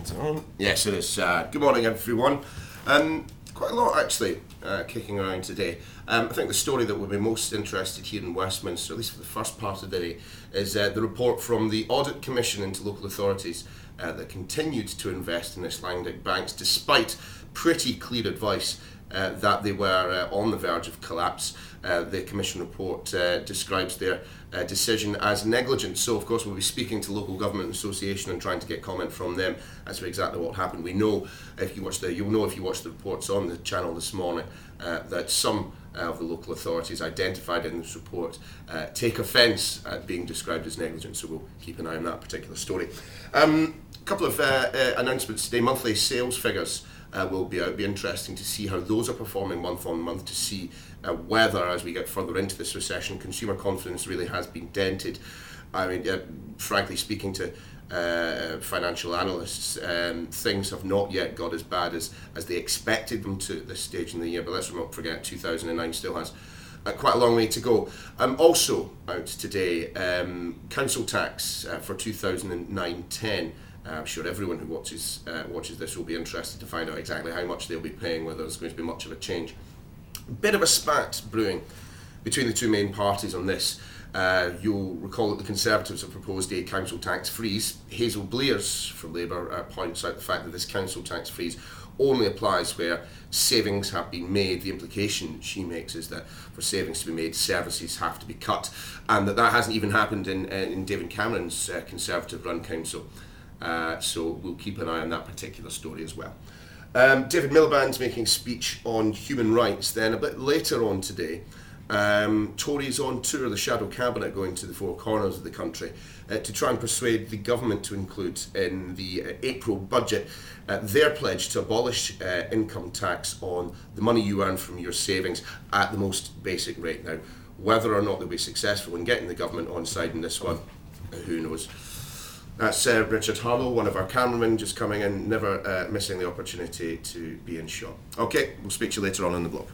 Is it on? Yes, it is. Good morning, everyone. Quite a lot, actually, kicking around today. I think the story that will be most interested here in Westminster, at least for the first part of the day, is the report from the Audit Commission into local authorities that continued to invest in Icelandic banks despite pretty clear advice that they were on the verge of collapse. The Commission report describes their decision as negligent. So, of course, we'll be speaking to Local Government Association and trying to get comment from them as to exactly what happened. We know, you'll know if you watch the reports on the channel this morning, that some of the local authorities identified in this report take offence at being described as negligent. So we'll keep an eye on that particular story. A couple of announcements today. Monthly sales figures will be out. It'll be interesting to see how those are performing month on month, to see whether, as we get further into this recession, consumer confidence really has been dented. I mean, frankly speaking to financial analysts, things have not yet got as bad as they expected them to at this stage in the year, but let's not forget 2009 still has quite a long way to go. Also out today, council tax for 2009-10. I'm sure everyone who watches this will be interested to find out exactly how much they'll be paying, whether there's going to be much of a change. A bit of a spat brewing between the two main parties on this. You'll recall that the Conservatives have proposed a council tax freeze. Hazel Blears from Labour points out the fact that this council tax freeze only applies where savings have been made. The implication she makes is that for savings to be made, services have to be cut, and that hasn't even happened in David Cameron's Conservative-run council. So we'll keep an eye on that particular story as well. David Miliband's making a speech on human rights. Then a bit later on today, Tories on tour, the shadow cabinet going to the four corners of the country to try and persuade the government to include in the April budget their pledge to abolish income tax on the money you earn from your savings at the most basic rate. Now, whether or not they'll be successful in getting the government on side in this one, who knows. That's Richard Harlow, one of our cameramen, just coming in, never missing the opportunity to be in shot. Okay, we'll speak to you later on in the vlog.